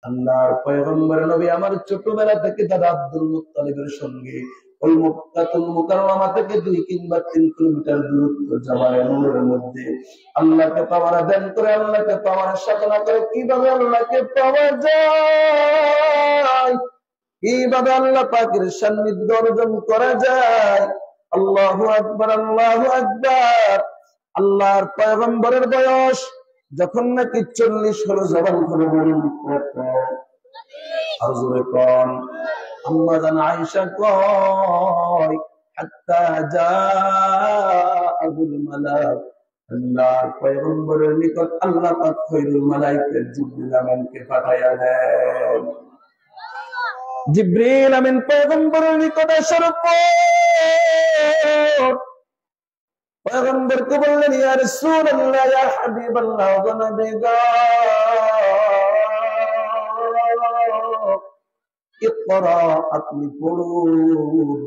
আল্লাহর পয়গম্বর নবী আমার ছোটবেলা থেকে দাদা আব্দুল মুত্তালিবের সঙ্গে ওই মক্কাতুল মুকাররমা থেকে 2 কিংবা 3 কিলোমিটার দূরত্ব জাবালে নূরের মধ্যে আল্লাহকে পাওয়ার দেন করে, আল্লাহকে পাওয়ার সাধনা করে কিভাবে আল্লাহকে পাওয়া যায়, কিভাবে আল্লাহ পাকের সান্নিধ্য অর্জন করা যায়। আল্লাহু আকবার, আল্লাহু আকবার। আল্লাহর পয়গম্বরের বয়স যখন নাকি 40 হলো, জবান করে বলুন হযরত কোন আম্মা জান আয়েশা কয় হাত্তা জাআহুল মালাক, আল্লাহর পয়গম্বরের নিকট আল্লাহ পাক খৈরুল মালায়েকা জিবরিল আমিনকে পাঠায়া দেন। জিবরিল আমিন পয়গম্বরের নিকট আসার পর পয়গম্বরকে বললেন, ইয়া রাসূলুল্লাহ, ইয়া হাবিবাল্লাহ, ওয়া নবী গো, ইকরা, আপনি পড়ুন।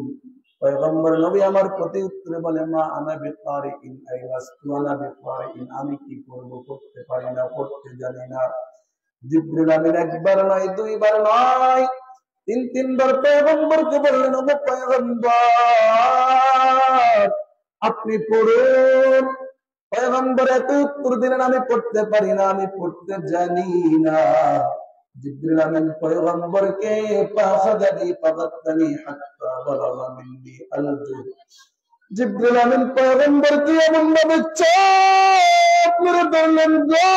পয়গম্বর নবী আমার প্রতি উত্তরে বলে, মা আনা বিকারিইন, আই লাস্তু আনা বিকারিইন, আমি কি করব, পড়তে পারি না, পড়তে জানি না। জিবরিল আমিন একবার নয়, দুইবার নয়, 3বার পয়গম্বরকে বললেন, ও পয়গম্বর আপনি পড়ুন। পয়গম্বর এত উত্তর দিলেন, আমি পড়তে পারি না, আমি পড়তে জানি না। জিবরিল আমিন পয়গম্বরকে পাখাদানি পাগাতানি হাত্তা বালাগা মিন্নি আল-জুদ, জিবরিল আমিন পয়গম্বরকে এমন ভাবে চাপ মেরে ধরলেন গো,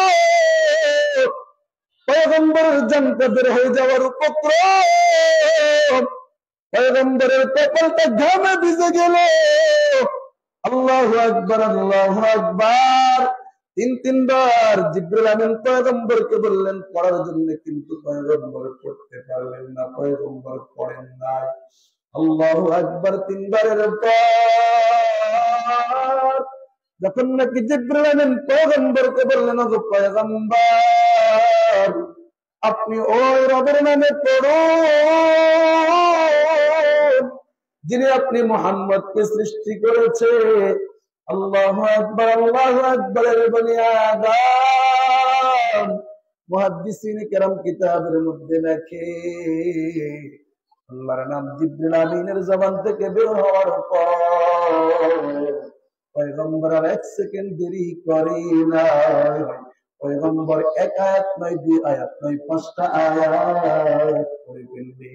পয়গম্বরের জানটা বের হয়ে যাওয়ার উপক্রম, পয়গম্বরের কপালটা ঘামে ভিজে গেল। আল্লাহু আকবার, আল্লাহু আকবার। 3বার জিবরিল আমিন পয়গম্বরকে বললেন পড়ার জন্য, কিন্তু পয়গম্বর পড়তে পারলেন না, পয়গম্বর পড়েন নাই। আল্লাহু আকবার। 3বারের পর যখন নাকি জিবরিল আমিন পয়গম্বরকে বললেন, ও পয়গম্বর আপনি ওই রবের নামে পড়ুন যিনি আপনি মুহাম্মদকে সৃষ্টি করেছে। আল্লাহু আকবার, আল্লাহু আকবার। বনি আদম মুহাদ্দিসিন কেরাম কিতাবের মধ্যে লেখে, আল্লাহর নাম জিবরিল আমিনের জবান থেকে বের হওয়ার পর পয়গম্বর আর 1 সেকেন্ড দেরি করে না। পয়গম্বর 1 আয়াত নয়, 2 আয়াত নয়, 5টা আয়াত পড়ে ফেলবে।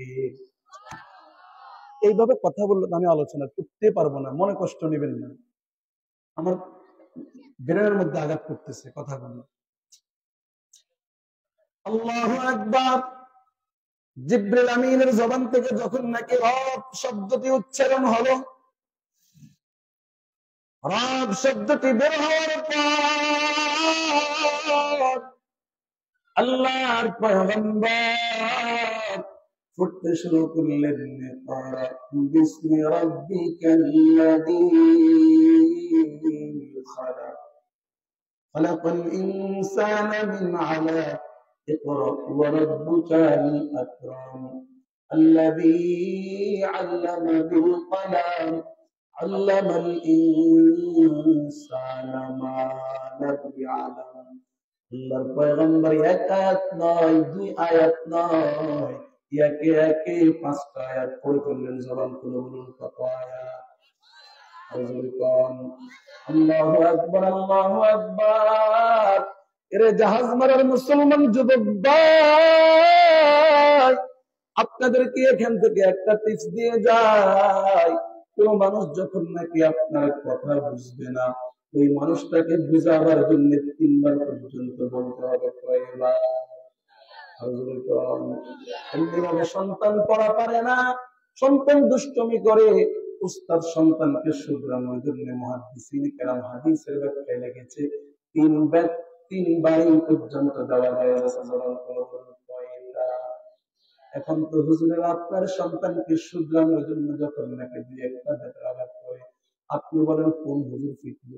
এইভাবে কথা বললে আমি আলোচনা করতে পারবো না, মনে কষ্ট নেবেন না, আমার ব্রেনের মধ্যে আঘাত করতেছে কথাগুলো। আল্লাহু আকবার। জিবরিল আমিনের জবান থেকে যখন নাকি রব শব্দটি উচ্চারণ হলো, রব শব্দটি বের হওয়ার পর আল্লাহর পয়গম্বর পড়তে শুরু করলেন, বিসমি রাব্বিকাল্লাযী খালাক, খালাকাল ইনসানা মিন আলাক, ইকরা ওয়া রাব্বুকাল আকরাম, আল্লাযী আল্লামা বিল কলাম, আল্লামাল ইনসানা মা লাম ইয়ালাম। আল্লাহর পয়গম্বর 1 আয়াত নয়, 2 আয়াত নয়, একে একে 5টা আয়াত পড়ে ফেললেন। জবান খুলে বলুন কত আয়াত? আল্লাহু আকবার, আল্লাহু আকবার। এরে জাহাজ মারার মুসলমান যুবক ভাই, আপনাদেরকে এখান থেকে একটা টিপস দিয়ে যায়, কোন মানুষ যখন নাকি আপনার কথা বুঝবে না, ওই মানুষটাকে বুঝাবার জন্য 3বার পর্যন্ত বলতে হবে কয়বার? সন্তান পড়া পারে না, সন্তান দুষ্টমি করে, উস্তাদ সন্তানকে শুধরানোর জন্য মুহাদ্দিসিন কেরাম হাদিসের ব্যাখ্যায় লিখেছে 3 পর্যন্ত দেওয়া যায়। এখন তো হুজুরের আপনার সন্তানকে শুধরানোর জন্য যখন নাকি 2-1টা বেতার আঘাত করে, আপনি বলেন কোন হুজুর ফিটল?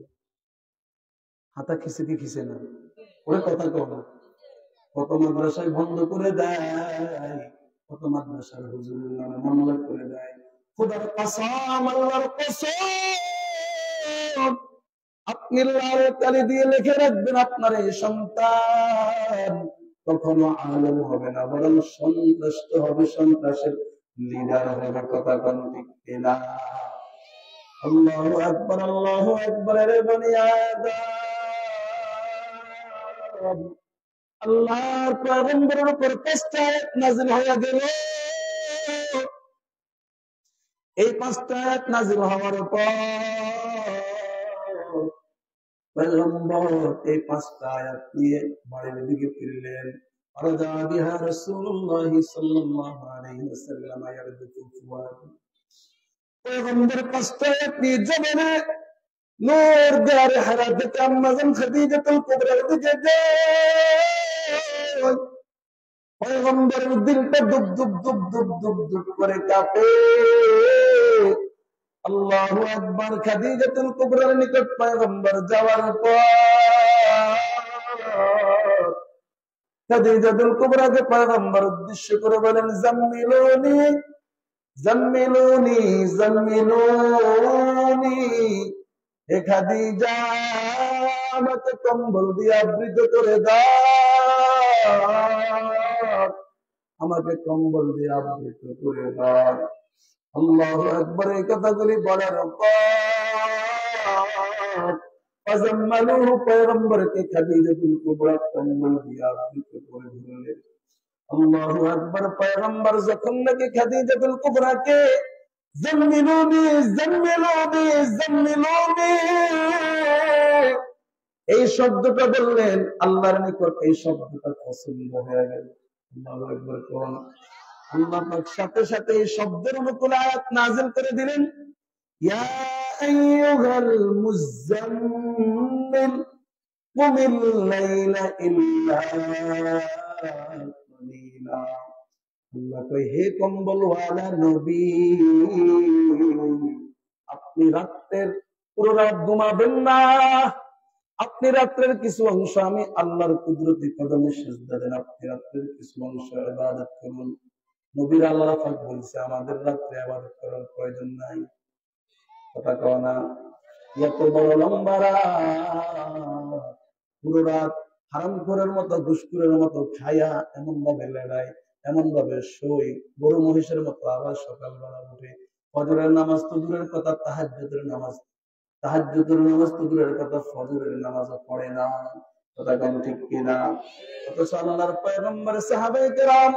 হাতা খিচে কি খিচে না? ওরে কথা কও না। কত মাদ্রাসায় বন্ধ করে দেয়, কত মাদ্রাসার হুজুরের নামে মামলা করে দেয়। খোদার কসম, আল্লাহর কসম, আপনি লাল কালি দিয়ে লিখে রাখবেন আপনার এই সন্তান কখনো আলেম হবে না, বরং সন্ত্রাস হবে, সন্ত্রাসের লিডার হবে। কথা কোন ঠিক কিনা? আল্লাহু আকবার, আল্লাহু আকবার। রে বনি আদম, আল্লাহর পয়গম্বরের উপর 5টা আয়াত নাযিল হয়ে গেল। এই 5টা আয়াত নাযিল হওয়ার পর পয়গম্বর এই 5টা আয়াত নিয়ে বাড়ির দিকে ফিরলেন। আরজা বিহা রাসূলুল্লাহ সাল্লাল্লাহু আলাইহি ওয়াসাল্লাম ইয়ারদুফু ফুয়াদ। পয়গম্বর 5টা আয়াত নিয়ে জমিনে নূর গারে হারা দিকে আম্মাজান খাদিজাতুল কুবরার দিকে যায়। পয়গম্বরের দিলটা দুব দুব দুব দুব দুব দুব করে কাঁপে। আল্লাহু আকবার। খাদিজাতুল কুবরার নিকট পয়গম্বর যাওয়ার পর খাদিজাতুল কুবরাকে পয়গম্বর উদ্দেশ্য করে বলেন, জাম্মিলুনি জাম্মিলুনি জাম্মিলুনি। হে খাদিজা, আমাকে কম্বল দিয়ে আবৃত করে দাও, আমাকে কম্বল দিয়ে আবৃত করে দাও। আল্লাহু আকবার। এই কথাগুলি বলার পর ফাজাম্মালুহু, পয়গম্বরকে খাদিজাতুল কুবরা কম্বল দিয়ে আবৃত করে ধরলেন। আল্লাহু আকবার। পয়গম্বর যখন নাকি খাদিজাতুল কুবরাকে জাম্মিলুনি জাম্মিলুনি জাম্মিলুনি এই শব্দটা বললেন, আল্লাহর নিকট এই শব্দটা পছন্দ হয়ে গেল। আল্লাহু আকবার। কোন আল্লাহ পাক সাথে সাথে এই শব্দের অনুকূল আয়াত নাযিল করে দিলেন, ইয়া আইয়ুহাল মুযাম্মিল কুমিল লাইলা ইল্লা কালিলা। আল্লাহ কয়, হে কম্বলওয়ালা নবী, আপনি রাতের পুরো রাত ঘুমাবেন না, আপনি রাত্রের কিছু অংশ আমি আল্লাহর কুদরতি কদমে সিজদা দেন, আপনি রাত্রের কিছু অংশ ইবাদত করুন। নবীর আল্লাহ পাক বলছে আমাদের রাত্রে ইবাদত করার প্রয়োজন নাই। কথা কও না? এত বড় লম্বা রাত, পুরো রাত হারামখোরের মতো ঘুষখোরের মতো খায়া এমন ভাবে লেড়ায়, এমন ভাবে শোয়, গরু মহিষের মতো আবার সকালবেলা উঠে ফজরের নামাজ তো দূরের কথা, তাহাজ্জুদের নামাজ তো দূরের কথা, ফজরের নামাজও পড়ে না। কথা কোন ঠিক কিনা? অথচ আল্লাহর পয়গম্বর সাহাবায়ে কেরাম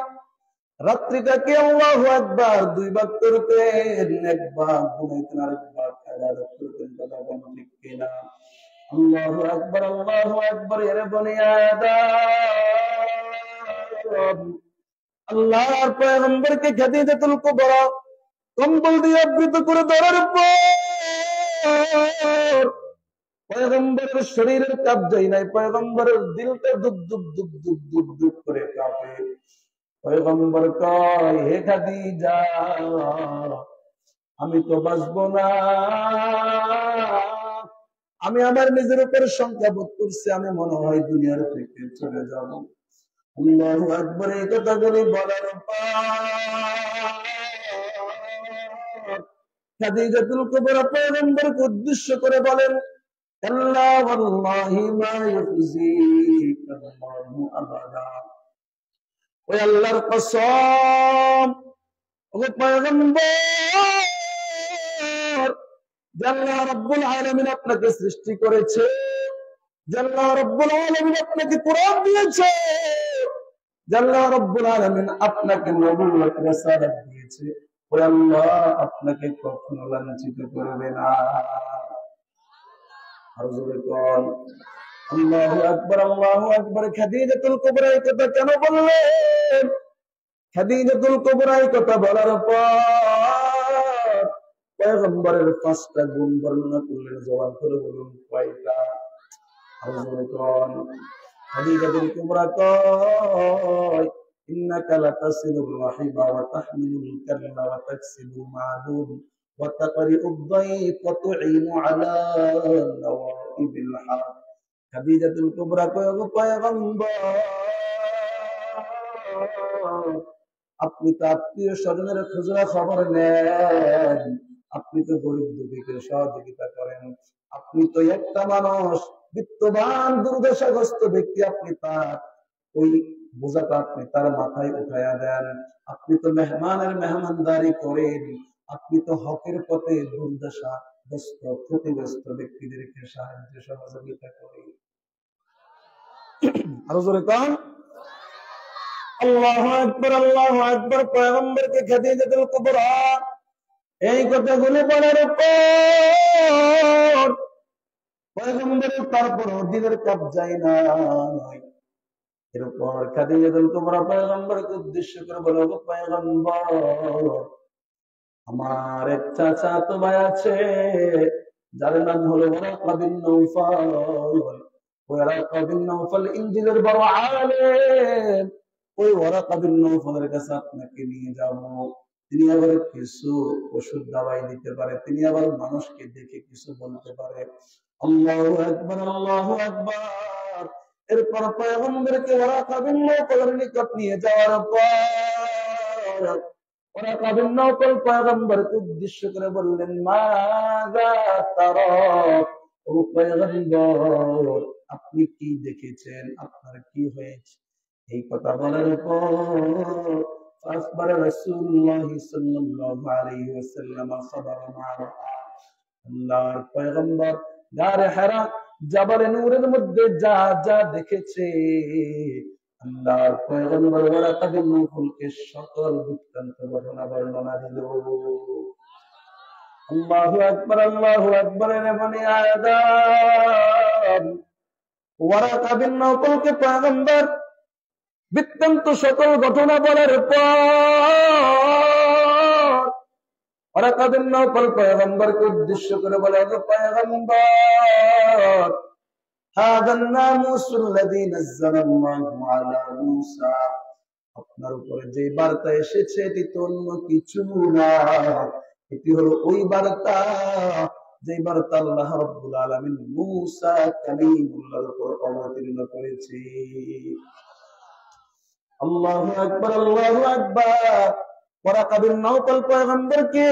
রাত্রিটাকে আল্লাহু আকবার 2 ভাগ করতেন, একবার ঘুমাইতেন আর একবার ইবাদত করতেন। কথা কোন ঠিক কিনা? আল্লাহু আকবার, আল্লাহু আকবার। এরে বনি আদম, আল্লাহর পয়গম্বরকে খাদিজাতুল কুবরা কম্বল দিয়ে আবৃত করে ধরার পর পয়গম্বরের শরীরের কাঁপ যায় নাই, পয়গম্বরের দিলটা দুব দুব দুব দুব দুব দুব করে কাঁপে। পয়গম্বর কয়, হে খাদিজা, আমি তো বাঁচবো না, আমি আমার নিজের উপর সংখ্যা বোধ করছি, আমি মনে হয় দুনিয়ার থেকে চলে যাব। আল্লাহু আকবার। এই কথাগুলি বলার পর খাদিজাতুল কুবরা পয়গম্বরকে উদ্দেশ্য করে বলেন, কাল্লা ওয়াল্লাহি মা ইউখজিকা আল্লাহু আবাদা। ওই আল্লাহর কসম, ওগো পয়গম্বর, যে আল্লাহ রাব্বুল আলামিন আপনাকে সৃষ্টি করেছে, যে আল্লাহ রাব্বুল আলামিন আপনাকে কোরআন দিয়েছে, যে আল্লাহ রাব্বুল আলামিন আপনাকে নবুয়ত রিসালাত দিয়েছে, ওই আল্লাহ আপনাকে কখনো লাঞ্ছিত করবে না। আর জোরে কোন আল্লাহু আকবার, আল্লাহু আকবার। খাদিজাতুল কুবরা এই কথা কেন বললেন? খাদিজাতুল কুবরা এই কথা বলার পর পয়গম্বরের 5টা গুণ বর্ণনা করলেন। জবাব করে বলুন কয়টা? আর জোরে কোন খাদিজাতুল কুবরা কয়, ইন্নাকা লাতাসিলুর রাহিমা ওয়া তাহমিলুল কাল্লা ওয়া তাকসিবুল মা'দুম ওয়া তাকরিউদ দাইফ ওয়া তু'ইনু আলা নাওয়াইবিল হক। খাদিজাতুল কুবরা কয়, ওগো পয়গম্বর, আপনি তো আত্মীয় স্বজনের খুচরা খবর নেন, আপনি তো গরিব দুঃখীকে সহযোগিতা করেন, আপনি তো একটা মানুষ বিত্তবান দুর্দশাগ্রস্ত ব্যক্তি, আপনি তার ওই বোঝাটা আপনি তার মাথায় উঠাইয়া দেন। আপনি তো মেহমানের মেহমানদারি করেন, আপনি তো হকের পথে দুর্দশা গ্রস্ত ক্ষতিগ্রস্ত ব্যক্তিদেরকে সাহায্য সহযোগিতা করেন। আরো জোরে কন আল্লাহু আকবার, আল্লাহু আকবার। পয়গম্বরকে খাদিজাতুল কুবরা এই কথাগুলি বলার পর পয়গম্বরের তারপর দিনের কাপ যায় না। এরপর খাদিজাতুল কুবরা পয়গম্বরকে উদ্দেশ্য করে বলে, ও পয়গম্বর, আমার এক চাচাতো ভাই আছে যার নাম হলো Waraqa bin Nawfal. Waraqa bin Nawfal ইনজিলের বড় আলেম। ওই ওয়ারাকা বিন নওফালের কাছে আপনাকে নিয়ে যাব। তিনি আবার কিছু ওষুধ দাওয়াই দিতে পারে, তিনি আবার মানুষকে দেখে কিছু বলতে পারে। আল্লাহু আকবার, আল্লাহু আকবার। এরপর পয়গম্বরকে ওয়ারাকা বিন নওফালের নিকট নিয়ে যাওয়ার পর ওয়ারাকা বিন নওফাল পয়গম্বরকে উদ্দেশ্য করে বললেন, মাযা তারা, ও পয়গম্বর, আপনি কি দেখেছেন, আপনার কি হয়েছে? এই কথা বলার পর فأخبر رسول الله صلى الله عليه وسلم خبر ما رأى। আল্লাহর পয়গম্বর গারে হেরা জাবালে নূরের মধ্যে যা যা দেখেছে, আল্লাহর পয়গম্বর ওয়ারাকা বিন নওফালকে সকল বৃত্তান্ত ঘটনা বর্ণনা দিল। আল্লাহু আকবার, আল্লাহু আকবার। বনি আদম, ওয়ারাকা বিন নওফালকে পয়গম্বর বৃত্তান্ত সকল ঘটনা বলার পর ওয়ারাকা বিন নওফাল পয়গম্বরকে উদ্দেশ্য করে বলে, ও পয়গম্বর, হাদান নামুসুল্লাযী নাযালাল্লাহু আলা মূসা, আপনার উপরে যে বার্তা এসেছে এটি তো অন্য কিছু না, এটি হলো ওই বার্তা যে বার্তা আল্লাহ রাব্বুল আলামিন মূসা কালিমুল্লাহর উপর অবতীর্ণ করেছে। আল্লাহু আকবার, আল্লাহু আকবার। ওয়ারাকা বিন নওফাল পয়গম্বরকে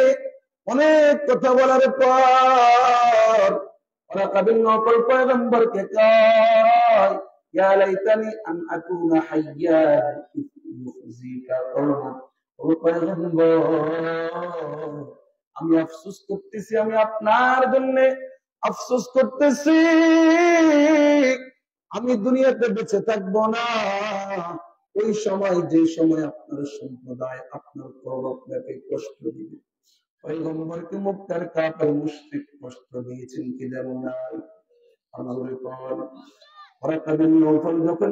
অনেক কথা বলার পর ওয়ারাকা বিন নওফাল পয়গম্বরকে কয়, ইয়া লাইতানি আন আকুনা হাইয়্যান ইউযিকা কওমুক। ও পয়গম্বর, আমি আফসোস করতেছি, আমি আপনার জন্য আফসোস করতেছি, আমি দুনিয়াতে বেঁচে থাকবো না ওই সময় যে সময় আপনার সম্প্রদায় আপনার কওম আপনাকে কষ্ট দিবে। পয়গম্বরকে মক্কার কাফের মুশরিক কষ্ট দিয়েছেন কি দেন নাই? আমাদের পর ওয়ারাকা বিন নওফাল যখন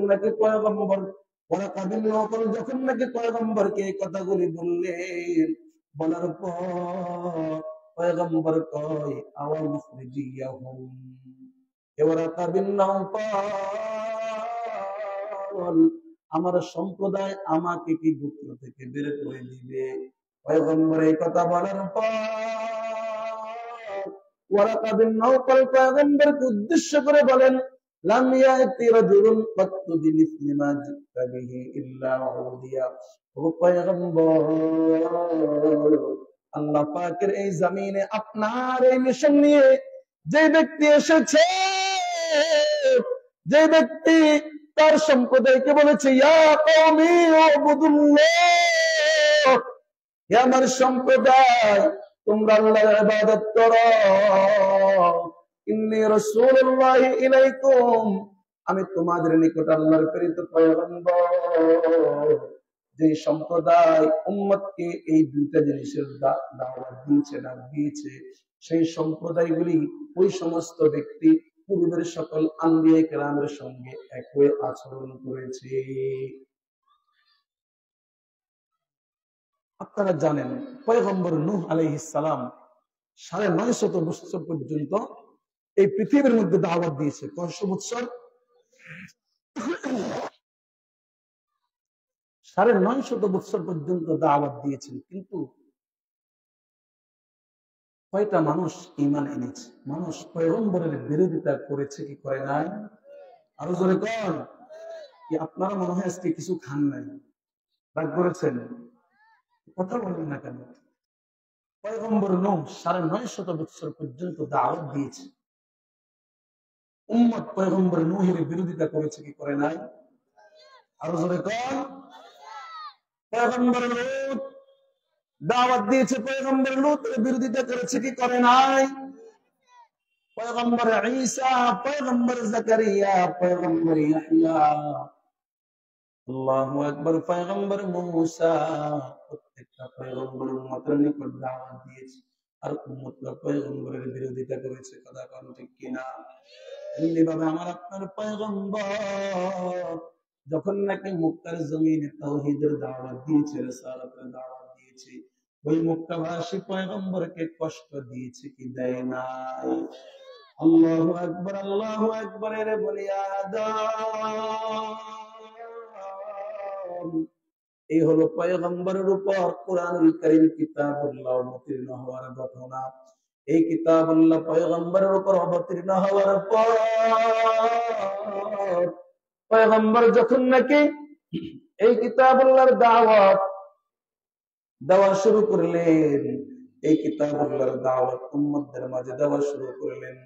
নাকি পয়গম্বরকে এই কথাগুলি বললেন, বলার পর পয়গম্বর কয়, আওয়া মুখরিজিয়াহুম, ওয়ারাকা বিন নওফাল, আমার সম্প্রদায় আমাকে কি গোত্র থেকে বের করে দিবে? পয়গম্বর এই কথা বলার পর ওয়ারাকা বিন নওফাল পয়গম্বরকে উদ্দেশ্য করে বলেন, লাম ইয়াতি রাজুলুন কাত্তু বিমিসলি মা জিতা বিহি ইল্লা উদিয়া। ও পয়গম্বর, আল্লাহ পাকের এই জমিনে আপনার এই মিশন নিয়ে যে ব্যক্তি এসেছে, যে ব্যক্তি তার সম্প্রদায়কে বলেছে, ইয়া কওমি উবুদুল্লাহ, হে আমার সম্প্রদায় তোমরা আল্লাহর ইবাদত করো, ইন্নী রাসূলুল্লাহি ইলাইকুম, আমি তোমাদের নিকট আল্লাহর প্রেরিত পয়গম্বর। যে সম্প্রদায় উম্মতকে এই দুইটা জিনিসের দাওয়াত দিয়েছে, ডাক দিয়েছে, সেই সম্প্রদায়গুলি ওই সমস্ত ব্যক্তি পূর্বের সকল আম্বিয়া কেরামের সঙ্গে একই আচরণ করেছে। আপনারা জানেন পয়গম্বর নূহ আলাইহিস সালাম ৯৫০ বছর পর্যন্ত এই পৃথিবীর মধ্যে দাওয়াত দিয়েছে। কয়শো বছর? ৯৫০ বছর পর্যন্ত দাওয়াত দিয়েছেন, কিন্তু কয়টা মানুষ ঈমান এনেছে? মানুষ পয়গম্বরের বিরোধিতা করেছে কি করে নাই? আরো জোরে কোন কি? আপনারা মনে হয় আজকে কিছু খান নাই, রাগ করেছেন, কথা বলেন না কেন? পয়গম্বর নূহ ৯৫০ বছর পর্যন্ত দাওয়াত দিয়েছে, উম্মত পয়গম্বর নূহের বিরোধিতা করেছে কি করে নাই? আরো জোরে কোন? পয়গম্বর লূত দাওয়াত দিয়েছে, পয়গম্বর লূতের বিরোধিতা করেছে কি করে নাই? পয়গম্বর ঈসা, পয়গম্বর জাকারিয়া, পয়গম্বর ইয়াহইয়া, আল্লাহু আকবার, পয়গম্বর মুসা, প্রত্যেকটা পয়গম্বর উম্মতের নিকট দাওয়াত দিয়েছে, আর উম্মতরা পয়গম্বরের বিরোধিতা করেছে। কথা কোন ঠিক কিনা? এমনি ভাবে আমার আপনার পয়গম্বর যখন নাকি মক্কার জমিনে তাওহীদের দাওয়াত দিয়েছে, রিসালাতের দাওয়াত দিয়েছে, ওই মক্কাবাসী পয়গম্বরকে কষ্ট দিয়েছে কি দেয় নাই? আল্লাহু আকবার, আল্লাহু আকবার। এর বুনিয়াদ এই হলো পয়গম্বরের উপর কুরআনুল কারীম কিতাবুল্লাহ অবতীর্ণ হওয়ার ঘটনা। এই কিতাবুল্লাহ পয়গম্বরের উপর অবতীর্ণ হওয়ার পর পয়গম্বর যখন নাকি এই কিতাবুল্লাহর দাওয়াত দেওয়া শুরু করলেন, এই কিতাবুল্লাহর দাওয়াত উম্মতদের মাঝে দেওয়া শুরু করলেন।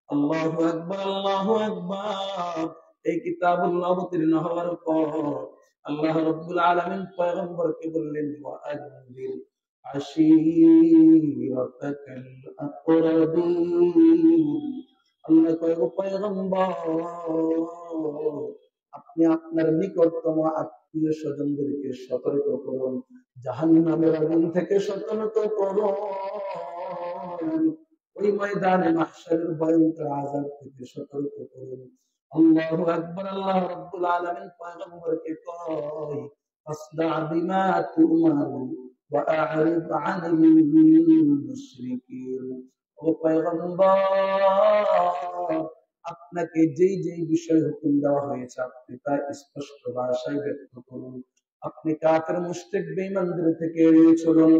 আল্লাহু আকবার, আল্লাহু আকবার। এই কিতাবুল্লাহ অবতীর্ণ হওয়ার পর আল্লাহ রাব্বুল আলামিন পয়গম্বরকে বললেন, ওয়া আনজির আশীরাতাকাল আকরাবিন। আল্লাহ কয়, ও পয়গম্বর, আপনি আপনার নিকটতম আত্মীয় স্বজনদেরকে সতর্ক করুন, জাহান্নামের আগুন থেকে সতর্ক করুন, ওই ময়দানে মাহশারের ভয়ঙ্কর আযাব থেকে সতর্ক করুন। আল্লাহু আকবার। আল্লাহ রাব্বুল আলামিন পয়গম্বরকে কয়, ফাসদা বিমা তুমারু ওয়া আ'রিদ আনিল মুশরিকিন। ও পয়গম্বর, আপনাকে যেই যেই বিষয় হুকুম দেওয়া হয়েছে আপনি তা স্পষ্ট ভাষায় ব্যক্ত করুন। আপনি কাফের মুশরিক বেঈমানদের থেকে এড়িয়ে চলুন।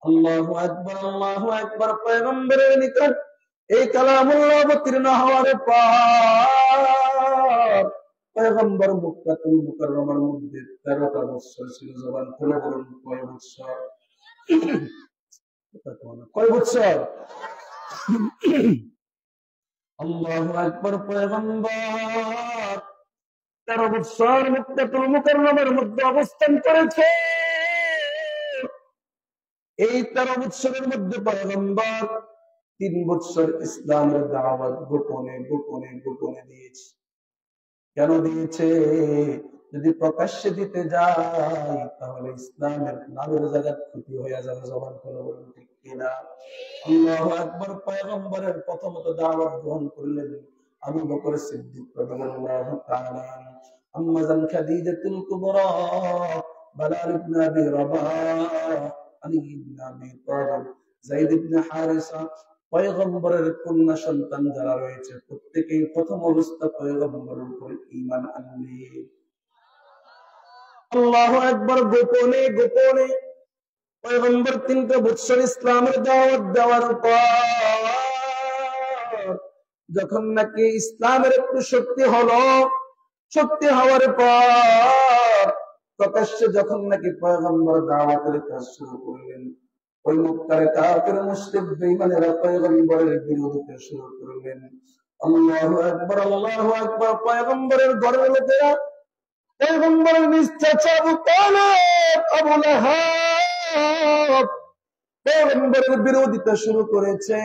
আল্লাহু আকবার, আল্লাহু আকবার। পয়গম্বরের নিকট এই কালামুল্লাহ অবতীর্ণ হওয়ার পর পয়গম্বর মক্কাতুল মুকাররমার মধ্যে 13টা বছর ছিল। জবান খুলে বলুন, কয় বছর? কয় বছর? আল্লাহু আকবার। পয়গম্বর 13 বছর মক্কাতুল মুকাররমার মধ্যে অবস্থান করেছে। এই 13 বছরের মধ্যে পয়গম্বর 3 বছর ইসলামের দাওয়াত গোপনে গোপনে গোপনে দিয়েছে। কেন দিয়েছে? যদি প্রকাশ্যে দিতে যাই তাহলে ইসলামের নামের জায়গা ক্ষতি হয়ে যাবে। জবান খুলে বলুন, ঠিক কিনা? আল্লাহু আকবার। পয়গম্বরের প্রথমত দাওয়াত গ্রহণ করলেন আবু বকর সিদ্দিক রাদিয়াল্লাহু তাআলা, আম্মা জান খাদিজাতুল কুবরা, বালাল ইবনে আবি রাবাহ, আলী ইবনে আবি তালিব, যায়েদ ইবনে হারিসা। পয়গম্বরের কন্যা সন্তান যারা রয়েছে প্রত্যেকেই প্রথম অবস্থা পয়গম্বরের উপর ঈমান আনবে। আল্লাহু আকবার। গোপনে গোপনে পয়গম্বর 3 বছর ইসলামের দাওয়াত দেওয়ার পর যখন নাকি ইসলামের একটু শক্তি হলো, শক্তি হওয়ার পর প্রকাশ্যে যখন নাকি পয়গম্বর দাওয়াতের কাজ শুরু করলেন, ওই মক্কার কাফের মুশরিক বেঈমানেরা পয়গম্বরের বিরোধিতা শুরু করলেন। আল্লাহু আকবার, আল্লাহু আকবার। পয়গম্বরের ঘরের লোকেরা পয়গম্বরের নিজ চাচা আবু তালেব, আবু লাহাব পয়গম্বরের বিরোধিতা শুরু করেছে।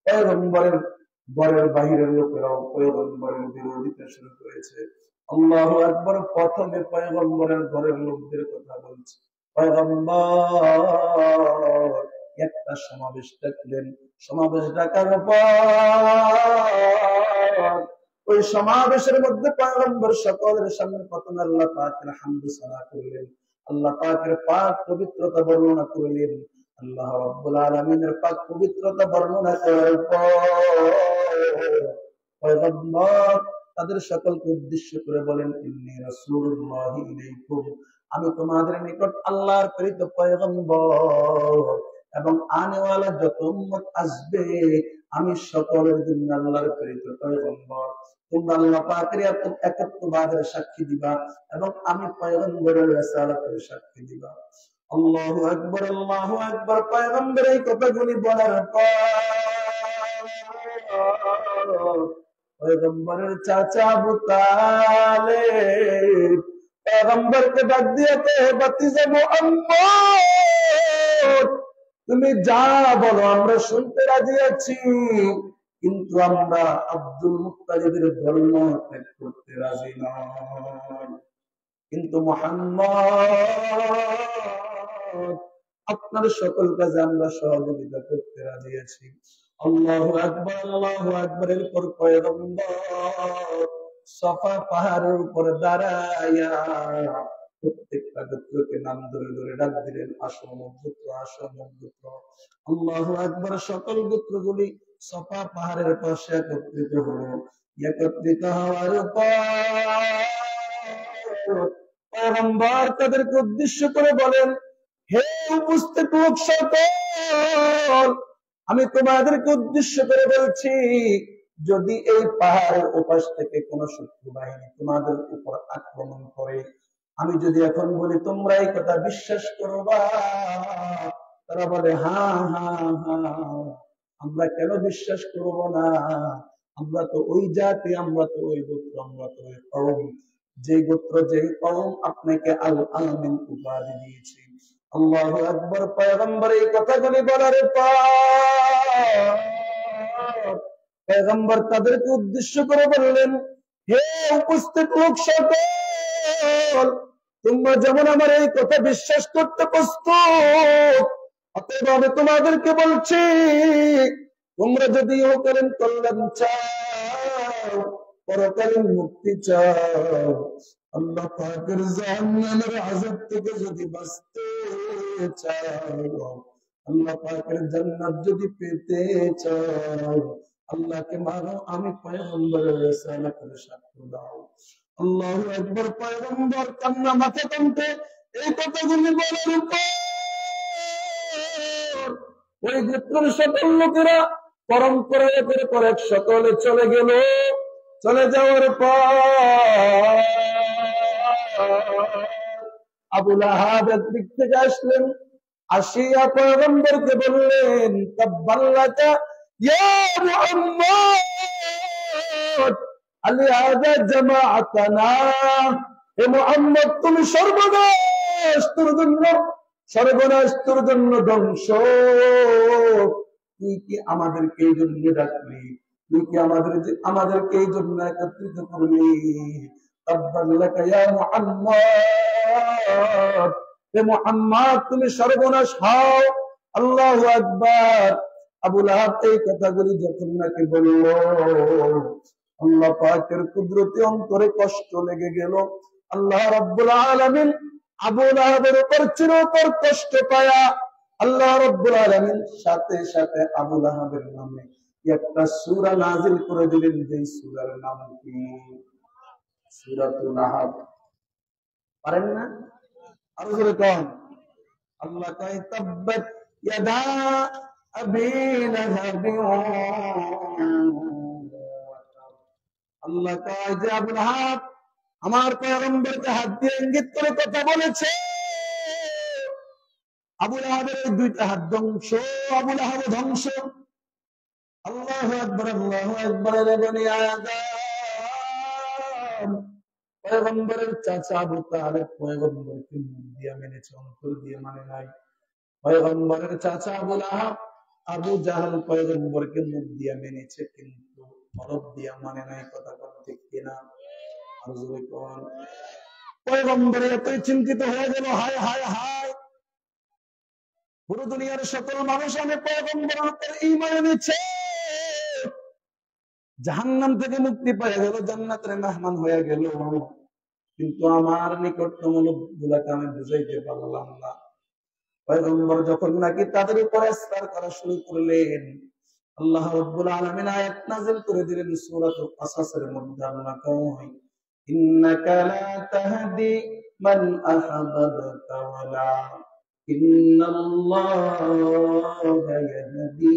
পয়গম্বরের ঘরের বাহিরের লোকেরাও পয়গম্বরের বিরোধিতা শুরু করেছে। আল্লাহু আকবার। প্রথমে পয়গম্বরের ঘরের লোকদের কথা বলছে। পয়গম্বর একটা সমাবেশ ডাকলেন। সমাবেশ ডাকার পর ওই সমাবেশের মধ্যে পয়গম্বর সকলের সামনে প্রথমে আল্লাহ পাকের হামদ সানা করলেন, আল্লাহ পাকের পাক পবিত্রতা বর্ণনা করলেন। আল্লাহ রাব্বুল আলামিনের পাক পবিত্রতা বর্ণনা করার পর পয়গম্বর তাদের সকলকে উদ্দেশ্য করে বলেন, ইন্নী রাসূলুল্লাহি ইলাইকুম, আমি তোমাদের নিকট আল্লাহর প্রেরিত পয়গম্বর, এবং আনেওয়ালা যত উম্মত আসবে আমি সকলের জন্য আল্লাহর প্রেরিত পয়গম্বর। তোমরা আল্লাহ পাকের একত্ববাদের সাক্ষী দিবা এবং আমি পয়গম্বরের রিসালাতের সাক্ষী দিবা। আল্লাহু আকবার, আল্লাহু আকবার। পয়গম্বর এই কথাগুলি বলার পর পয়গম্বরের চাচা আবু তালেব পয়গম্বরকে ডাক দিয়ে কহে ভাতিজা মুহাম্মদ তুমি যা বলো আমরা শুনতে রাজি আছি, কিন্তু আমরা আব্দুল মুত্তালিবের ধর্ম ত্যাগ করতে রাজি নয়। কিন্তু মুহাম্মদ আপনার সকল কাজে আমরা সহযোগিতা করতে রাজি আছি। আল্লাহু আকবার, আল্লাহু আকবার। এরপর পয়গম্বর সাফা পাহাড়ের উপর দাঁড়াইয়া প্রত্যেকটা গোত্রকে নাম ধরে ধরে ডাক দিলেন, আসো গোত্র, আসো গোত্র। আল্লাহু আকবার। সকল গোত্রগুলি সাফা পাহাড়ের পাশে একত্রিত হলো। একত্রিত হওয়ার পর পয়গম্বর তাদেরকে উদ্দেশ্য করে বলেন, হে উপস্থিত লোক সকল, আমি তোমাদেরকে উদ্দেশ্য করে বলছি, যদি এই পাহাড়ের ওপাশ থেকে কোন শত্রু বাহিনী তোমাদের উপর আক্রমণ করে, আমি যদি এখন বলি তোমরা এই কথা বিশ্বাস করবা? তারা বলে হ্যাঁ হ্যাঁ হ্যাঁ, আমরা কেন বিশ্বাস করব না, আমরা তো ওই জাতি, আমরা তো ওই গোত্র, আমরা তো ওই কওম, যে গোত্র যে কওম আপনাকে আল আমিন উপাধি দিয়েছে। আল্লাহু আকবার। পয়গম্বর এই কথাগুলি বলার পর পয়গম্বর তাদেরকে উদ্দেশ্য করে বললেন, হে উপস্থিত লোক সকল, তোমরা যেমন আমার এই কথা বিশ্বাস করতে প্রস্তুত, অতএব আমি তোমাদেরকে বলছি, তোমরা যদি ইহকালীন কল্যাণ চাও, পরকালীন মুক্তি চাও, আল্লাহ পাকের জাহান্নামের আযাব থেকে যদি বাঁচতে চাও, আল্লাহ পাকের জান্নাত যদি পেতে চাও, আল্লাহকে মানো, আমি পয়গম্বরের রিসালাতের সাক্ষ্য দাও। আল্লাহু আকবার। পয়গম্বর কান্না মাথা টানতে এই কথাগুলি বলার উপর ওই গোত্রের সকল লোকেরা পরম্পরা করে পরে সকলে চলে গেল। চলে যাওয়ার পর আবু লাহাব একদিক থেকে আসলেন, আসিয়া পয়গম্বরকে বললেন, তাব্বাল্লাকা ইয়া মুহাম্মদ আলিহাযা জামাআতানা, হে মুহাম্মদ তুমি সর্বনাশ তোর জন্য, সর্বনাশ তোর জন্য, ধ্বংস। তুই কি আমাদেরকে এই জন্য ডাকলি? তুই কি আমাদেরকে এই জন্য একত্রিত করলি? তাব্বাল্লাকা ইয়া মুহাম্মদ, হে মুহাম্মদ তুমি সর্বনাশ হও। আল্লাহু আকবার। আবু লাহাব এই কথাগুলি যখন নাকি বলল, আল্লাহ পাকের কুদরতি অন্তরে কষ্ট লেগে গেল। আল্লাহ রাব্বুল আলামিন আবু লাহাবের উপর চিরতর কষ্ট পায়া আল্লাহ রাব্বুল আলামিন সাথে সাথে আবু লাহাবের নামে একটা সূরা নাযিল করে দিলেন, যে সূরার নাম কি? সূরাতুল লাহাব। পারেন না? আরো জোরে কোন। আল্লাহ কয় তাব্বাত ইয়াদা আবি লাহাব, আল্লাহ কয় যে আবু লাহাব আমার পয়গম্বরকে হাত দিয়ে ইঙ্গিত করে কথা বলেছে। আবু লাহাবের এই দুইটা হাত ধ্বংস, আবু লাহাব ধ্বংস। আল্লাহু আকবার, আল্লাহু আকবার। বনি আদম পয়গম্বরের চাচা আবু তালেব পয়গম্বরকে মুখ দিয়ে মেনেছে, অন্তর দিয়ে মানে নাই। পয়গম্বরের চাচা আবু লাহাব, আবু জাহল পয়গম্বরকে মুখ দিয়ে মেনেছে, কিন্তু হরফ দিয়া মানে নাই। কথা কোন ঠিক কিনা? পয়গম্বর এতই চিন্তিত হয়ে গেল, হায় হায় হায়, পুরো দুনিয়ার সকল মানুষ আমি পয়গম্বরের উপর ঈমান এনেছে, জাহান্নাম থেকে মুক্তি পেয়ে গেল, জান্নাতের মেহমান হয়ে গেল, কিন্তু আমার নিকটতম লোকগুলাকে আমি বুঝাইতে পারলাম না। পয়গম্বর যখন নাকি তাদের উপর ইসরার করা শুরু করলেন, আল্লাহ রাব্বুল আলামিন আয়াত নাযিল করে দিলেন সূরাতুল কাসাসের মধ্যে। আল্লাহ কয়, ইন্নাকা লা তাহদি মান আহবাবতা ওয়ালাকিন্নাল্লাহা ইয়াহদি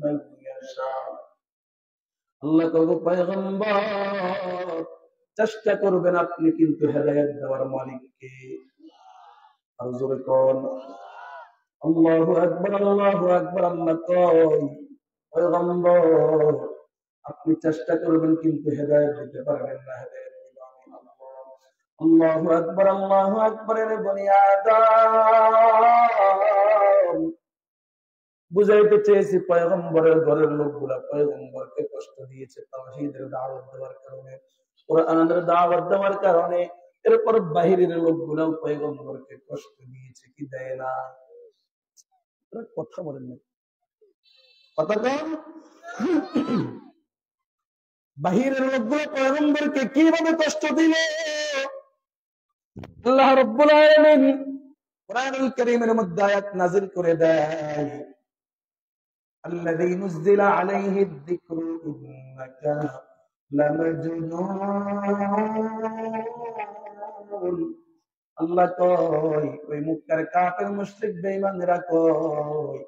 মান ইয়াশা। আল্লাহ কয় পয়গম্বর চেষ্টা করবেন আপনি, কিন্তু হেদায়েত দেওয়ার মালিককে। আর জোরে কোন আল্লাহু আকবার, আল্লাহু আকবার। আল্লাহ কয় পয়গম্বর আপনি চেষ্টা করবেন, কিন্তু হেদায়েত দিতে পারবেন না, হেদায়েত দিব আমি আল্লাহ। আল্লাহু আকবার, আল্লাহু আকবার। বনি আদম, বুঝাইতে চেয়েছি পয়গম্বরের ঘরের লোকগুলা পয়গম্বরকে কষ্ট দিয়েছে তাওহীদের দাওয়াত দেওয়ার কারণে, কোরআনের দাওয়াত দেওয়ার কারণে। এরপর বাহিরের লোকগুলাও পয়গম্বরকে কষ্ট দিয়েছে, কি দেয় না? কথা বলেন না, কথা কম। বাহিরের লোকগুলো পয়গম্বরকে কিভাবে কষ্ট দিলে? আল্লাহ রাব্বুল আলামিন কোরআনুল কারীমের মধ্যে আয়াত নাযিল করে দেয়, الذي نزل عليه الذكر إنك لمجنون। আল্লাহ কয় ওই মুক্কার কাফের মুশরিক বেঈমানরা কয়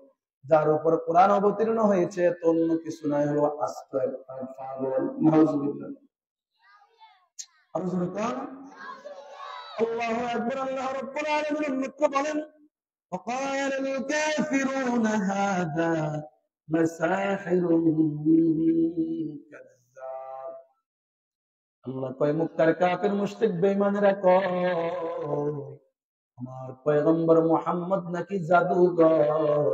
যার উপর কোরআন অবতীর্ণ হয়েছে তো অন্য কিছু নয়, হলো আস্তাগ পাগল। নাউজুবিল্লাহ। আল্লাহু আকবার। আল্লাহ রাব্বুল আলামিন বলেন, وقال الكافرون هذا لساحر كذاب। আল্লাহ কয় মুক্তার কাফের মুশরিক বেঈমানরা কয় আমার পয়গম্বর মুহাম্মদ নাকি জাদুকর,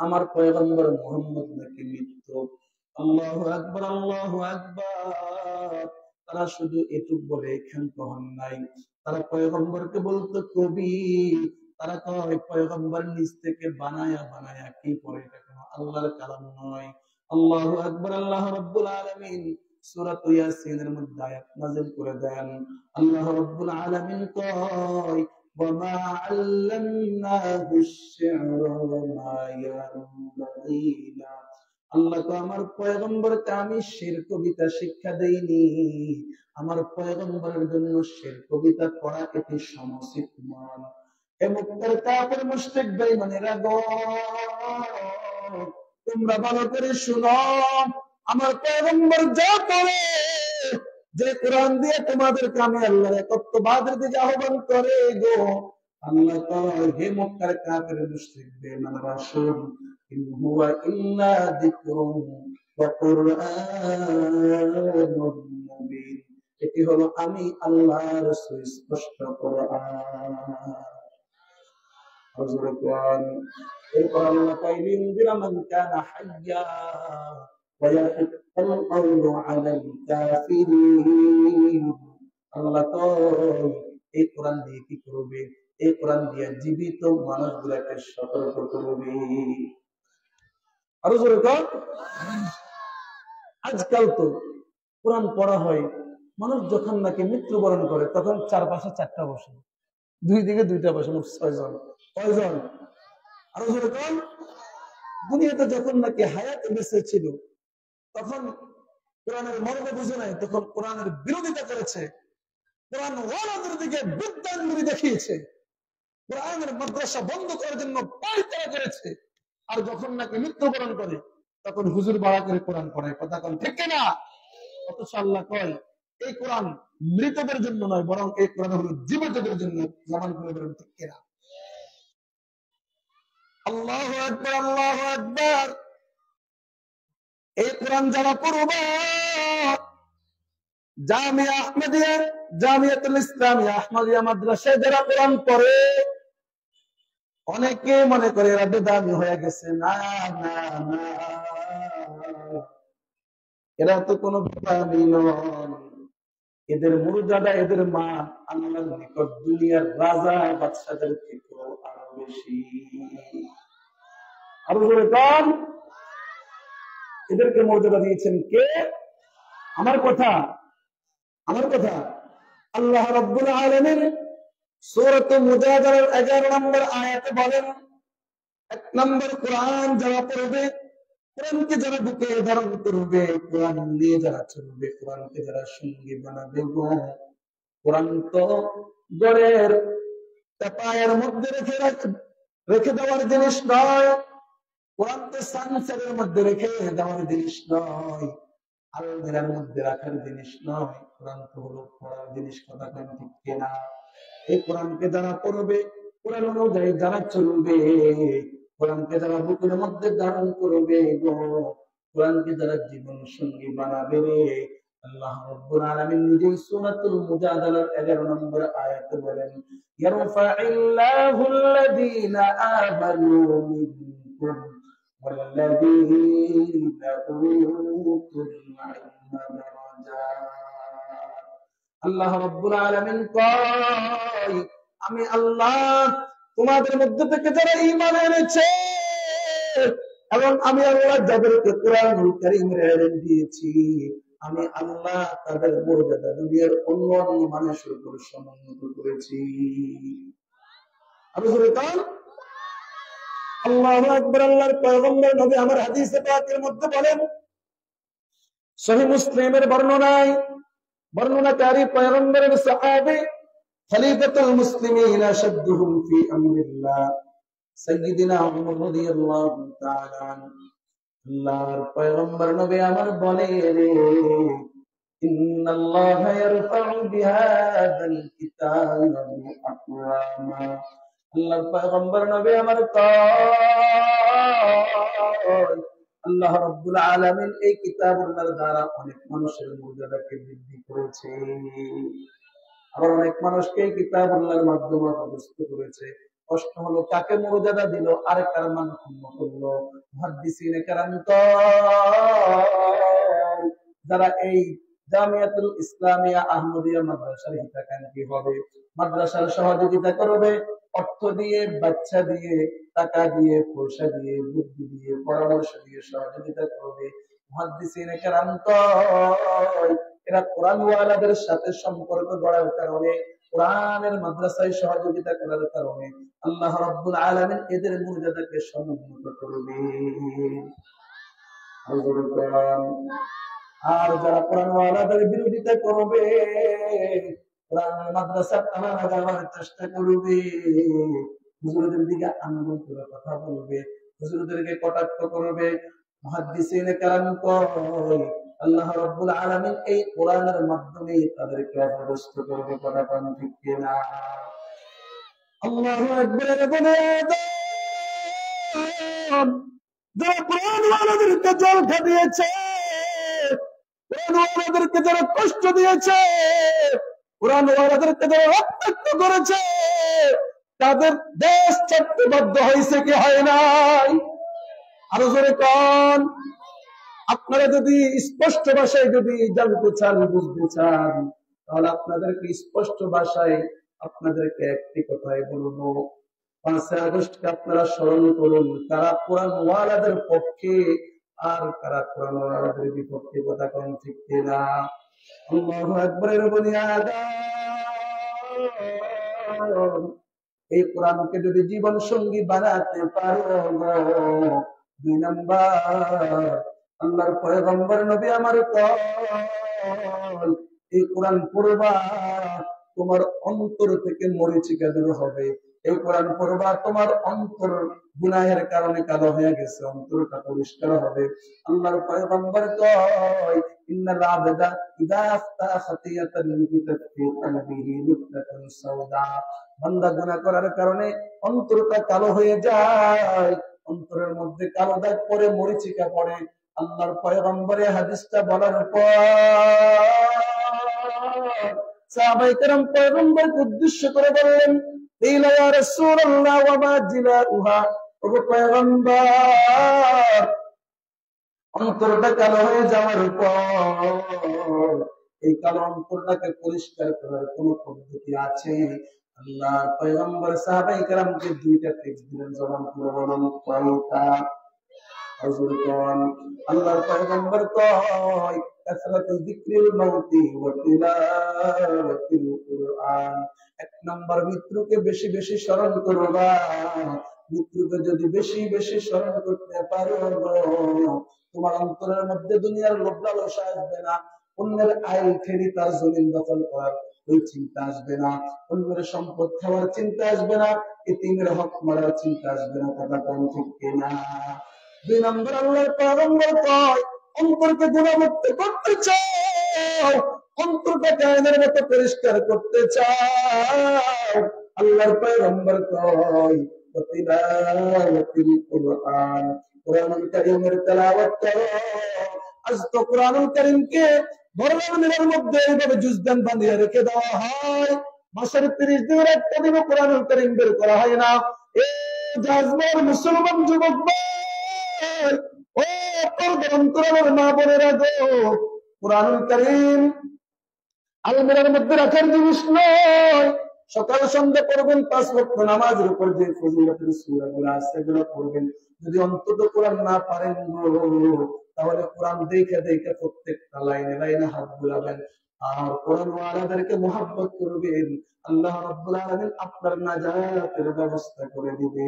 আমার পয়গম্বর মুহাম্মদ নাকি মিথ্যুক। আল্লাহু আকবার, আল্লাহু আকবার। তারা শুধু এটুক বলে ক্ষান্ত হন নাই, তারা পয়গম্বরকে বলতো কবি। তারা কয় পয়গম্বর নিজ থেকে বানায়া বানায়া কি পড়ে, এটা কোনো আল্লাহর কালাম নয়। আল্লাহু আকবার। আল্লাহ রাব্বুল আলামিন সূরা ইয়াসিনের মধ্যে আয়াত নাযিল করে দেন। আল্লাহ রাব্বুল আলামিন কয় ওয়ামা আল্লামনাহু আশ-শি'রা ওয়ামা ইয়ানবাগী লা। আল্লাহ তো আমার পয়গম্বরকে আমি শির কবিতা শিক্ষা দেইনি, আমার পয়গম্বরের জন্য শির কবিতা পড়া এটি সমুচিত নয়। হে মুক্তার কাফের মুশরিক বেঈমানেরা গো, তোমরা ভালো করে শুনো, আমার পয়গম্বর যা করে, যে কোরআন দিয়ে তোমাদের কামে আল্লাহর একত্ববাদের দিকে আহ্বান করে গো, আল্লাহ কয় হে মক্কার কাফের মুশরিক বেঈমানরা শুন, ইন হুয়া ইল্লা যিকরুন ওয়া কুরআনুন মুবিন। এটি হলো আমি আল্লাহর সুস্পষ্ট কোরআন। হযরত কোরআন এরপর আল্লাহ কয় লিনযিরা মান কানা হাইয়্যা ওয়া ইয়াহিক্কাল কাওলু আলাল কাফিরিন। আল্লাহ কয় এই কোরআন দিয়ে কি করবে? এই কোরআন দিয়ে জীবিত মানুষগুলোকে সতর্ক করবে। আরো জোরে কর। আজকাল তো কোরআন পড়া হয়, মানুষ যখন নাকি মৃত্যুবরণ করে তখন চারপাশে চারটা বসে, দুই দিকে দুইটা বসে, মোট 6 জন। কয়জন? আরো জোরে কর। দুনিয়াতে যখন নাকি হায়াতে বেঁচে ছিল তখন কোরআনের মর্ম বুঝে নাই, তখন কোরআনের বিরোধিতা করেছে, কোরআন ওয়ালাদের দিকে বিদ্যাঙ্গুলি দেখিয়েছে, কোরআনের মাদ্রাসা বন্ধ করার জন্য পায়তারা করেছে। আর যখন নাকি মৃত্যুবরণ করে তখন হুজুর বাড়া করে কোরআন পড়ে। কথা কন ঠিক কিনা? অথচ আল্লাহ কয় এই কোরআন মৃতদের জন্য নয়, বরং এই কোরআন হলো জীবিতদের জন্য। জামান করে বলেন ঠিক কিনা? আল্লাহু আকবার, আল্লাহু আকবার। এই কোরআন যারা পড়বে, জামিয়া আহমদিয়া, জামিয়াতুল ইসলামিয়া আহমদিয়া মাদ্রাসায় যারা কোরআন পড়ে, অনেকে মনে করে এরা বেদামি হয়ে গেছে। না না না, এরা তো কোনো বেদামি নয়। এদের মর্যাদা, এদের মা আল্লাহর নিকট দুনিয়ার রাজা বাদশাদের থেকেও আরো বেশি। আরো জোরে কর। এদেরকে মর্যাদা দিয়েছেন কে? আমার কথা, আমার কথা। আল্লাহ রাব্বুল আলামিন সূরাত মুজাদালার 11 নম্বর আয়াতে বলেন, 1 নম্বর কোরআন যারা পড়বে, কোরআনকে যারা বুকে ধারণ করবে, কোরআন দিয়ে যারা চলবে, কোরআনকে যারা সঙ্গী বানাবে গো, কোরআন তো গড়ের পায়ের মধ্যে রেখে দেওয়ার জিনিস নয়, কোরআন তো সানসারের মধ্যে রেখে দেওয়ার জিনিস নয়, আলমিরার মধ্যে রাখার জিনিস নয়। কোরআন তো হলো পড়ার জিনিস। কথা কেন ঠিক কিনা? এই কোরআনকে যারা পড়বে, কোরআন অনুযায়ী যারা চলবে, কোরআনকে যারা বুকের মধ্যে ধারণ করবে গো, কোরআনকে যারা জীবন সঙ্গী বানাবে রে, আল্লাহ রাব্বুল আলামিন নিজে সূরাতুল মুজাদালার 11 নম্বর আয়াতে বলেন, ইয়ারফাইল্লাহুল্লাযীনা আমানু মিনকুম ওয়াল্লাযীনা উতুল ইলমা দারাজাত। আল্লাহ রাব্বুল আলামিন কয়, আমি আল্লাহ তোমাদের মধ্যে থেকে যারা ঈমান এনেছে এবং আমি আল্লাহ যাদেরকে কোরআনুল কারীমের ইলম দিয়েছি, আমি আল্লাহ তাদের মর্যাদা দুনিয়ার অন্য অন্য মানুষের উপর সমুন্নত করেছি। আরো জোরে বলেন আল্লাহু আকবার। আল্লাহর পয়গম্বর নবী আমার হাদিসে পাকের মধ্যে বলেন, সহিহ মুসলিমের বর্ণনাকারী পয়গম্বরের সাহাবী খলিফাতুল মুসলিমিন আশাদুহুম ফি আমরিল্লাহ সাইয়্যিদিনা উমর রাদিয়াল্লাহু তাআলা আনহু, আল্লাহর পয়গম্বর নবী আমার বলে, ইন্নাল্লাহা ইয়ারফাউ বিহাযাল কিতাবি আকওয়ামা। আল্লাহর পয়গম্বর নবী আমার কয়, আল্লাহ রাব্বুল আলামিন এই কিতাবুল্লাহর দ্বারা অনেক মানুষের মর্যাদাকে বৃদ্ধি করেছে, আবার অনেক মানুষকে এই কিতাবুল্লাহর মাধ্যমে অবস্থিত করেছে। প্রশ্ন হলো, কাকে মর্যাদা দিল আর কার মান ক্ষুণ্ণ করলো? মুহাদ্দিসিনে কেরাম যারা এই জামিয়াতুল ইসলামিয়া আহমদিয়া মাদ্রাসার হিতাকাঙ্ক্ষী হবে, মাদ্রাসার সহযোগিতা করবে, অর্থ দিয়ে, বাচ্চা দিয়ে, টাকা দিয়ে, পয়সা দিয়ে, বুদ্ধি দিয়ে, পরামর্শ দিয়ে সহযোগিতা করবে, মুহাদ্দিসিনে কেরাম এরা কোরআন ওয়ালাদের সাথে সম্পর্ক গড়ার কারণে, কোরআনের মাদ্রাসায় সহযোগিতা করার কারণে আল্লাহ রাব্বুল আলামিন এদের মর্যাদাকে সমুন্নত করবে। আর যারা কোরআন ওয়ালাদের বিরোধিতা করবে, কোরআনের মাদ্রাসা টানা যাওয়ার চেষ্টা করবে, হুজুরদের দিকে আঙ্গুল করে কথা বলবে, হুজুরদেরকে কটাক্ষ করবে, মুহাদ্দিসিনে কেরাম কয়, আল্লাহ রাব্বুল আলামিন এই কোরআনের মাধ্যমে তাদেরকে অপদস্থ করবে। কথা কোন ঠিক কিনা? আল্লাহু আকবার। বলে যারা কোরআন ওয়ালাদেরকে জল খাটিয়েছে, কোরআন ওয়ালাদেরকে যারা কষ্ট দিয়েছে, কোরআন ওয়ালাদেরকে যারা রক্তাক্ত করেছে, তাদের দেশ ছাড়তে বাধ্য হয়েছে কি হয় নাই? আরো জোরে কোন। আপনারা যদি স্পষ্ট ভাষায় যদি জানতে চান, বুঝতে চান, তাহলে আপনাদেরকে স্পষ্ট ভাষায় আপনাদেরকে একটি কথাই বলবো, 5 আগস্টকে আপনারা স্মরণ করুন, কারা কোরআন ওয়ালাদের পক্ষে আর কারা কোরআন ওয়ালাদের বিপক্ষে। কথা কোন ঠিক কিনা? আল্লাহু আকবারের বুনিয়াদ। এই কোরআনকে যদি জীবন সঙ্গী বানাতে পারো, 2 নাম্বার আল্লাহর পয়গম্বর নবী আমার কল, এই কোরআন পড়বা তোমার অন্তর থেকে মরিচিকা দূর হবে। এই কোরআন পড়বা তোমার অন্তর গুনাহের কারণে কালো হয়ে গেছে, অন্তরটা পরিষ্কার হবে। আল্লাহর পয়গম্বর কয়, ইন্নাল আবদা ইযা আফতা খাতিয়াতান লিকিতাত ফি কলবিহি নুকতাতুন সাওদা। বান্দা গুনাহ করার কারণে অন্তরটা কালো হয়ে যায়, অন্তরের মধ্যে কালো দাগ পড়ে, মরিচিকা পড়ে। আল্লাহর পয়গম্বরের হাদিসটা বলার পর সাহাবায়ে কেরাম পয়গম্বরকে উদ্দেশ্য করে বললেন, ইলা ইয়া রাসূলুল্লাহ ওয়া মা জিলাউহা। ও পয়গম্বর, অন্তরটা কালো হয়ে যাওয়ার পর এই কালো অন্তরটাকে পরিষ্কার করার কোন পদ্ধতি আছে? আল্লাহর পয়গম্বর সাহাবায়ে কেরামকে 2টা টিপস দিলেন। জবান করে বলুন কয়টা? আল্লাহর পয়গম্বর কয়, কাসরাতু যিকরিল মাউতি ওয়া তিলাওয়াতিল কুরআন। 1 নাম্বার, মৃত্যুকে বেশি বেশি স্মরণ করবা। মৃত্যুকে যদি বেশি বেশি স্মরণ করতে পারো, তোমার অন্তরের মধ্যে দুনিয়ার লোভ লালসা আসবে না, অন্যের আইল খেরি তার জমিন দখল করার ওই চিন্তা আসবে না, অন্যের সম্পদ খাওয়ার চিন্তা আসবে না, এতিমের হক মারার চিন্তা আসবে না। কথা কোন ঠিক কিনা? 2 নম্বর আল্লাহর পয়গম্বর কয়, অন্তরকে গুণামুক্ত করতে চাও, অন্তরটা কায়নের মতো পরিষ্কার করতে চাও, আল্লাহর পয়গম্বর কয় তিলাওয়াতিল কুরআন। কোরআনুল কারীমের তেলাওয়াত করো। আজ তো কোরআনুল কারীমকে বড় মিলের মধ্যে এইভাবে জুজদান বাঁধিয়ে রেখে দেওয়া হয়, মাসের 30 দিনের একটা দিনও কোরআনুল কারীম বের করা হয় না। এই জাজমের মুসলমান যুবক ভাই, ও কোরআনের মা বোনেরা গো, কোরআনুল কারীম আলমিরার মধ্যে রাখার জিনিস নয়। সকাল সন্ধ্যা পড়বেন, 5 ওয়াক্ত নামাজের উপর যে ফজিলতের সূরাগুলো আছে এগুলো পড়বেন। যদি অন্তত কোরআন না পারেন তাহলে কোরআন দেখে দেখে প্রত্যেকটা লাইনে লাইনে হাত বুলাবেন আর কোরআন ওয়ালাদেরকে মুহাব্বত করবেন। আল্লাহ রাব্বুল আলামিন আপনার নাজাতের ব্যবস্থা করে দিবে।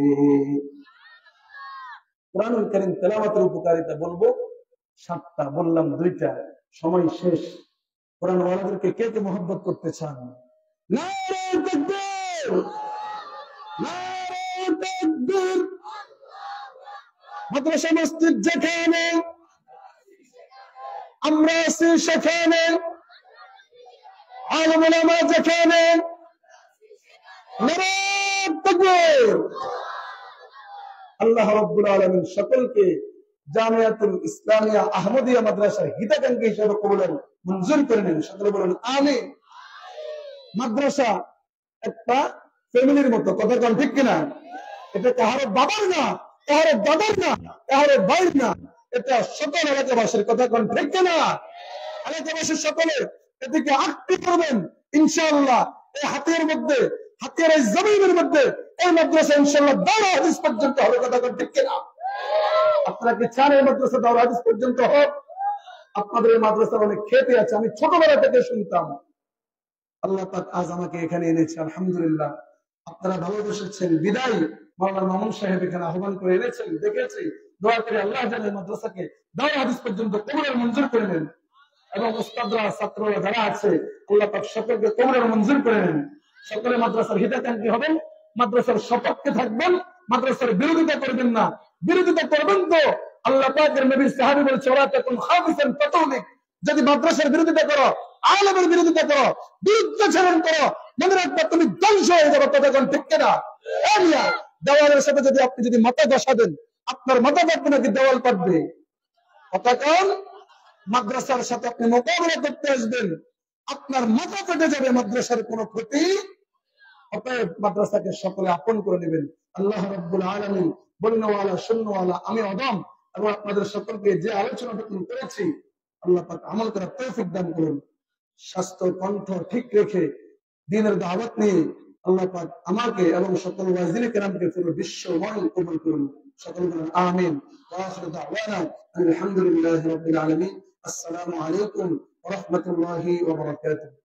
কোরআনুল কারীম তেলাওয়াতের উপকারিতা বলবো 7টা, বললাম 2টা, সময় শেষ। কোরআন ওয়ালাদেরকে কে কে মুহাব্বত করতে চান? নারে তাকবীর, নারে তাকবীর। মাদ্রাসা মসজিদ যেখানে, আমরা আছি সেখানে, আলেম ওলামা যেখানে, নারে তাকবীর। আল্লাহ রাব্বুল আলামিন সকলকে জামিয়াতুল ইসলামিয়া আহমদিয়া মাদ্রাসার হিতাকাঙ্ক্ষী হিসেবে কবুল মঞ্জুর করে নিন। সকলে বলেন আমিন। মাদ্রাসা একটা ফ্যামিলির মতো, কথা কোন ঠিক কিনা? এটা কাহারো বাবার না, কাহারো দাদার না, কাহারো ভাইয়ের না, এটা সকল এলাকাবাসীর, কথা কোন ঠিক কিনা? এলাকাবাসীর সকলে এদিকে আঁকতে করবেন ইনশাআল্লাহ। এই হাতের মধ্যে, হাতের এই জমিনের মধ্যে এই মাদ্রাসা ইনশাআল্লাহ দাওরা হাদিস পর্যন্ত হবে, কথা কোন ঠিক কিনা? আপনারা কি চান এই মাদ্রাসা দাওরা হাদিস পর্যন্ত হোক? আপনাদের এই মাদ্রাসার অনেক খ্যাতি আছে, আমি ছোটবেলা থেকে শুনতাম। আল্লাহ পাক আজ আমাকে এখানে এনেছে, আলহামদুলিল্লাহ। আপনারা ভালোবেসেছেন বিদায় মাওলানা মামুন সাহেব এখানে আহ্বান করে এনেছেন, দেখেছি। দোয়া করে আল্লাহ যেন এই মাদ্রাসাকে দাওরা হাদিস পর্যন্ত কবুলের মঞ্জুর করে নেন এবং উস্তাদরা ছাত্ররা যারা আছে আল্লাহ পাক সকলকে কবুলের মঞ্জুর করে নেন। সকলে মাদ্রাসার হিতাকাঙ্ক্ষী হবেন, মাদ্রাসার সপক্ষে থাকবেন, মাদ্রাসার বিরোধিতা করবেন না। বিরোধিতা করবেন তো আল্লাহ পাকের নবীর সাহাবী বলেছে ওয়া তাকুন খাবিসান ফাতুনিক, যদি মাদ্রাসার বিরোধিতা করো, আলেমের বিরোধিতা করো, বিরুদ্ধাচরণ করো, মনে রাখবে তুমি ধ্বংস হয়ে যাবে, কথা কোন ঠিক কিনা? দেওয়ালের সাথে যদি আপনি যদি মাথা ঘষা দেন, আপনার মাথা কাটবে নাকি দেওয়াল কাটবে? কথা কোন? মাদ্রাসার সাথে আপনি মোকাবিলা করতে আসবেন, আপনার মাথা কেটে যাবে, মাদ্রাসার কোনো ক্ষতি। অতএব মাদ্রাসাকে সকলে আপন করে নেবেন। আল্লাহ রাব্বুল আলামিন বলেন ওয়ালা শুনওয়ালা, আমি অদম এবং আপনাদের সকলকে যে আলোচনাটুকু করেছি আল্লাহ পাক আমল করার তৌফিক দান করুন। স্বাস্থ্য কণ্ঠ ঠিক রেখে দ্বীনের দাওয়াত নিয়ে আল্লাহ পাক আমাকে এবং সকল ওয়াজিন কেরামকে পুরো বিশ্বময় কবুল করুন। সকল বলেন আমিন। ওয়া আখিরু দাওয়ানা আলহামদুলিল্লাহি রাব্বিল আলামিন। আসসালামু আলাইকুম ওয়া রাহমাতুল্লাহি ওয়া বারাকাতুহু।